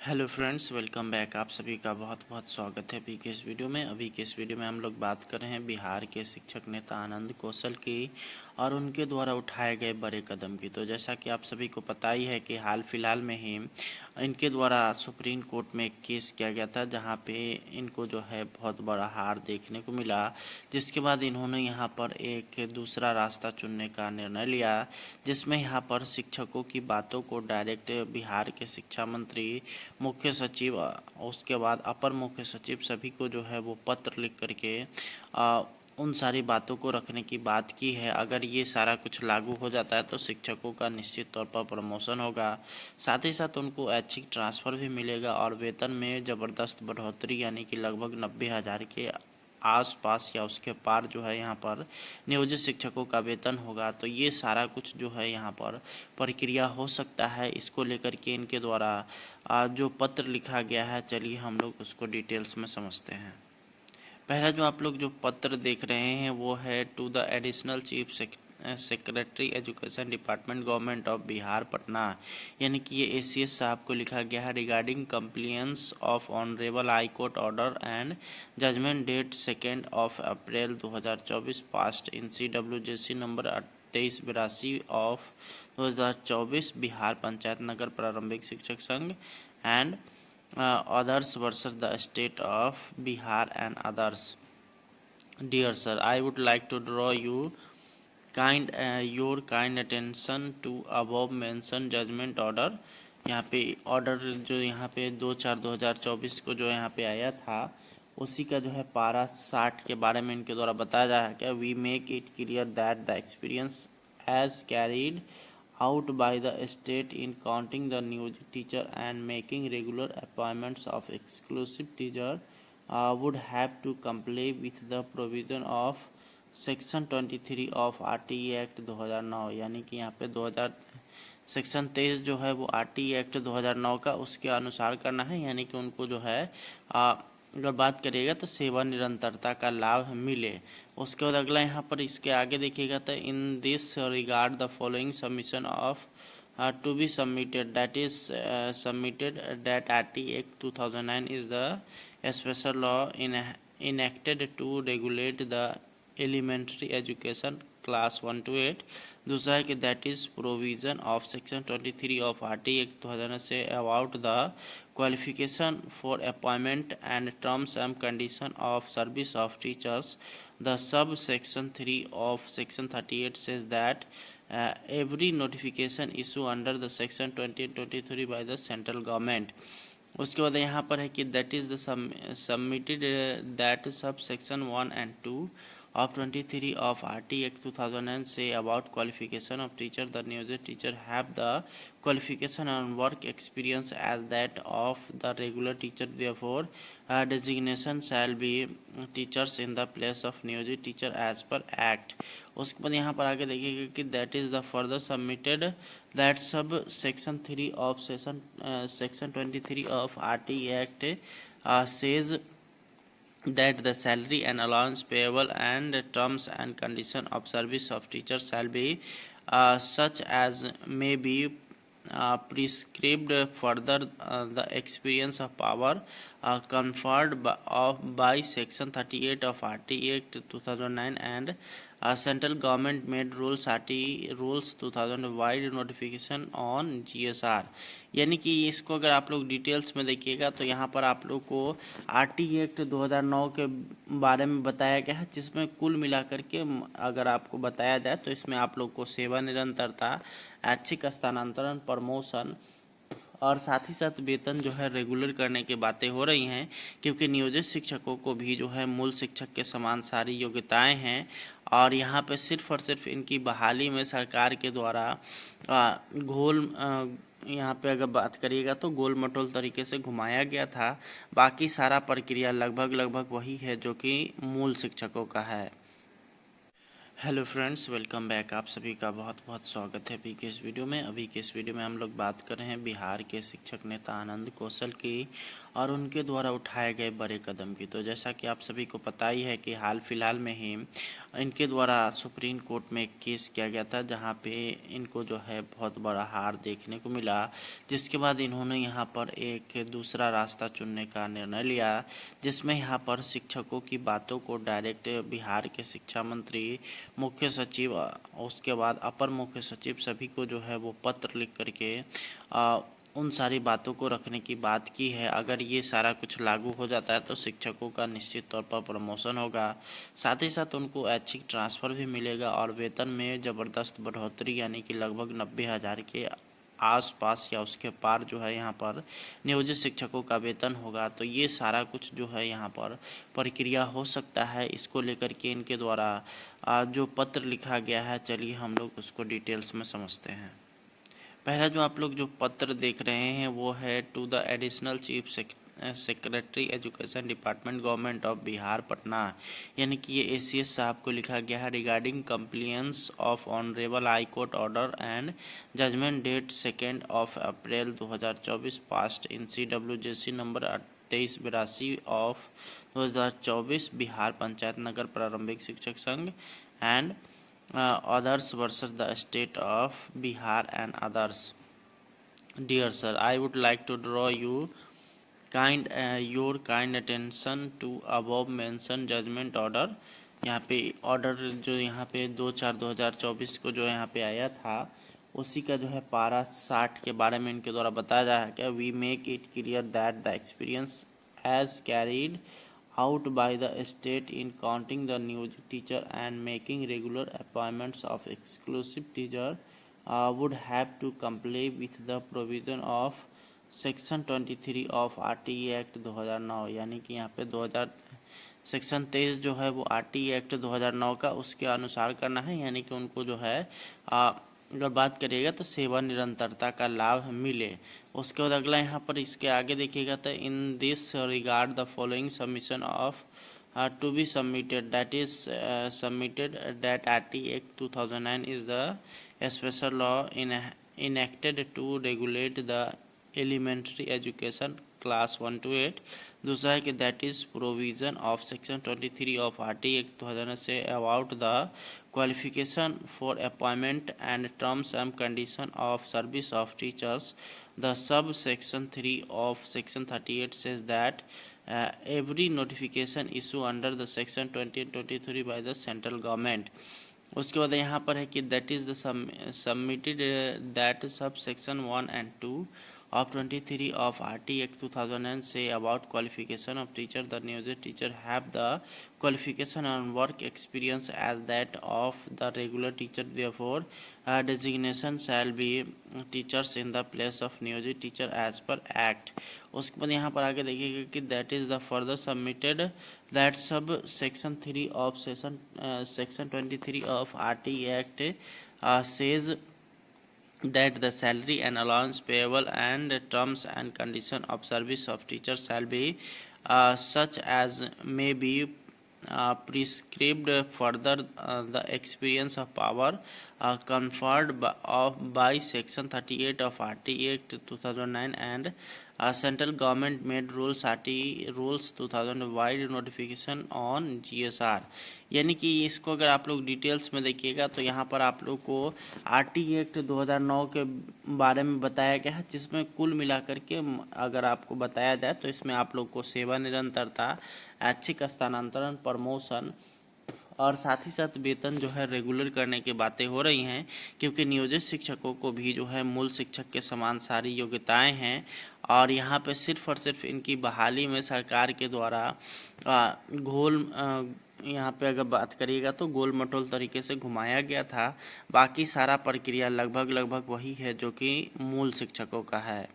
Hello friends, welcome back. आप सभी का बहुत बहुत स्वागत है अभी के इस वीडियो में। अभी के इस वीडियो में हम लोग बात कर रहे हैं बिहार के शिक्षक नेता आनंद कौशल की और उनके द्वारा उठाए गए बड़े कदम की। तो जैसा कि आप सभी को पता ही है कि हाल फिलहाल में ही इनके द्वारा सुप्रीम कोर्ट में एक केस किया गया था, जहां पे इनको जो है बहुत बड़ा हार देखने को मिला, जिसके बाद इन्होंने यहां पर एक दूसरा रास्ता चुनने का निर्णय लिया, जिसमें यहां पर शिक्षकों की बातों को डायरेक्ट बिहार के शिक्षा मंत्री, मुख्य सचिव, उसके बाद अपर मुख्य सचिव सभी को जो है वो पत्र लिख करके उन सारी बातों को रखने की बात की है। अगर ये सारा कुछ लागू हो जाता है तो शिक्षकों का निश्चित तौर पर प्रमोशन होगा, साथ ही साथ उनको ऐच्छिक ट्रांसफ़र भी मिलेगा और वेतन में ज़बरदस्त बढ़ोतरी, यानी कि लगभग 90,000 के आस-पास या उसके पार जो है यहाँ पर नियोजित शिक्षकों का वेतन होगा। तो ये सारा कुछ जो है यहाँ पर प्रक्रिया हो सकता है। इसको लेकर के इनके द्वारा जो पत्र लिखा गया है, चलिए हम लोग उसको डिटेल्स में समझते हैं। पहला जो आप लोग जो पत्र देख रहे हैं वो है to the additional chief secretary education department government of Bihar Patna, यानी कि ये एसीएस साहब को लिखा गया है। Regarding compliance of honourable high court order and judgement date 2 April 2024 passed in CWJC number 2382 of 2024 Bihar Panchayat Nagar Prarambhik Shikshak Sangh and others versus the state of Bihar and others. Dear sir, I would like to draw your kind attention to above mentioned judgment order। यहाँ पे order जो यहाँ पे 2/4/2024 को जो यहाँ पे आया था, उसी का जो है पारा 60 के बारे में इनके द्वारा बताया जा रहा है। क्या we make it clear that the experience as carried out by the state in counting the new teacher and making regular appointments of exclusive teacher would have to comply with the provision of section 23 of RTE act 2009, यानी कि यहाँ पे 2000 section 23 जो है वो RTE act 2009 का उसके अनुसार करना है, यानी कि उनको जो है अगर बात करिएगा तो सेवा निरंतरता का लाभ मिले। उसके बाद अगला यहाँ पर इसके आगे देखिएगा तो in this regard the following submission of to be submitted that is submitted that RTE act 2009 is the special law enacted to regulate the elementary education class 1 to 8। दूसरा है कि that is provision of section 23 of RTE act 2000 से about the qualification for appointment and terms and condition of service of teachers. The sub section 3 of section 38 says that every notification issue under the section 2023 by the central government। उसके बाद यहाँ पर है कि that is the submitted that sub section 1 and 2 of 23 of RTE Act 2000 say about qualification of teacher, the नियोजित teacher have the qualification and work experience as that of the regular teacher, therefore designation shall be teachers in the place of नियोजित teacher as per act। उसके बाद यहाँ पर आगे देखिएगा कि that is the further submitted that sub section 3 of section 23 of RTE act says that the salary and allowance payable and terms and condition of service of teachers shall be such as may be prescribed further the experience of power conferred by section 38 of RTE Act 2009 and central government made rules RTE rules 2000 wide notification on GSR। यानी कि इसको अगर आप लोग details में देखिएगा तो यहाँ पर आप लोग को RTE एक्ट 2009 के बारे में बताया गया है, जिसमें कुल मिलाकर के अगर आपको बताया जाए तो इसमें आप लोग को सेवा निरंतरता, ऐच्छिक स्थानांतरण, प्रमोशन और साथ ही साथ वेतन जो है रेगुलर करने की बातें हो रही हैं, क्योंकि नियोजित शिक्षकों को भी जो है मूल शिक्षक के समान सारी योग्यताएं हैं और यहाँ पे सिर्फ और सिर्फ इनकी बहाली में सरकार के द्वारा यहाँ पे अगर बात करिएगा तो गोल मटोल तरीके से घुमाया गया था। बाकी सारा प्रक्रिया लगभग वही है जो कि मूल शिक्षकों का है। Hello friends, welcome back. आप सभी का बहुत बहुत स्वागत है अभी के इस वीडियो में। अभी के इस वीडियो में हम लोग बात कर रहे हैं बिहार के शिक्षक नेता आनंद कौशल की और उनके द्वारा उठाए गए बड़े कदम की। तो जैसा कि आप सभी को पता ही है कि हाल फिलहाल में ही इनके द्वारा सुप्रीम कोर्ट में एक केस किया गया था, जहां पे इनको जो है बहुत बड़ा हार देखने को मिला, जिसके बाद इन्होंने यहां पर एक दूसरा रास्ता चुनने का निर्णय लिया, जिसमें यहां पर शिक्षकों की बातों को डायरेक्ट बिहार के शिक्षा मंत्री, मुख्य सचिव, उसके बाद अपर मुख्य सचिव सभी को जो है वो पत्र लिख करके उन सारी बातों को रखने की बात की है। अगर ये सारा कुछ लागू हो जाता है तो शिक्षकों का निश्चित तौर पर प्रमोशन होगा, साथ ही साथ उनको ऐच्छिक ट्रांसफ़र भी मिलेगा और वेतन में ज़बरदस्त बढ़ोतरी, यानी कि लगभग 90,000 के आसपास या उसके पार जो है यहाँ पर नियोजित शिक्षकों का वेतन होगा। तो ये सारा कुछ जो है यहाँ पर प्रक्रिया हो सकता है। इसको लेकर के इनके द्वारा जो पत्र लिखा गया है, चलिए हम लोग उसको डिटेल्स में समझते हैं। पहला जो आप लोग जो पत्र देख रहे हैं वो है to the additional chief secretary education department government of Bihar Patna, यानी कि ये ACS साहब को लिखा गया है, regarding compliance of honourable high court order and judgement date 2 April 2024 passed in CWJC number 2382 of 2024 Bihar Panchayat Nagar Prarambhik Shikshak Sangh and others versus the state of Bihar and others. Dear sir, I would like to draw your kind attention to above mentioned judgment order. यहाँ पे order जो यहाँ पे 2/4/2024 को जो यहाँ पे आया था, उसी का जो है पारा 60 के बारे में इनके द्वारा बताया जा रहा है क्या, we make it clear that the experience as carried out by the state in counting the new teacher and making regular appointments of exclusive teacher would have to comply with the provision of section 23 of RTE Act 2009, यानी कि यहाँ पे 2000 section 23 जो है वो RTE act 2009 का उसके अनुसार करना है, यानी कि उनको जो है अगर बात करिएगा तो सेवा निरंतरता का लाभ मिले। उसके बाद अगला यहाँ पर इसके आगे देखिएगा तो in this regard the following submission of to be submitted that is submitted that RTE act 2009 is the special law enacted to regulate the elementary education class 1 to 8। दूसरा है कि that is provision of section 23 of RTE act 2000 से about the qualification for appointment and terms and condition of service of teachers. The subsection 3 of section 38 says that every notification issue under the section 20 and 23 by the central government. उसके बाद यहाँ पर है कि that is the submitted that sub section 1 and 2 of 23 of RTE Act 2009 say about qualification of teacher. The new teacher have the qualification and work experience as that of the regular teacher. Therefore, designation shall be teachers in the place of new teacher as per act. उसके बाद यहाँ पर आगे देखिएगा कि that is the further submitted that sub section 3 of section 23 of RTE Act says that the salary and allowance payable and terms and condition of service of teachers shall be such as may be prescribed further the experience of power conferred by section 38 of RTE Act 2009 and central government made rules RTE rules 2000 wide notification on GSR। यानी कि इसको अगर आप लोग details में देखिएगा तो यहाँ पर आप लोग को RTE एक्ट 2009 के बारे में बताया गया है, जिसमें कुल मिलाकर के अगर आपको बताया जाए तो इसमें आप लोग को सेवा निरंतरता, ऐच्छिक स्थानांतरण, प्रमोशन और साथ ही साथ वेतन जो है रेगुलर करने की बातें हो रही हैं, क्योंकि नियोजित शिक्षकों को भी जो है मूल शिक्षक के समान सारी योग्यताएं हैं और यहाँ पे सिर्फ और सिर्फ इनकी बहाली में सरकार के द्वारा यहाँ पे अगर बात करिएगा तो गोल मटोल तरीके से घुमाया गया था। बाकी सारा प्रक्रिया लगभग वही है जो कि मूल शिक्षकों का है।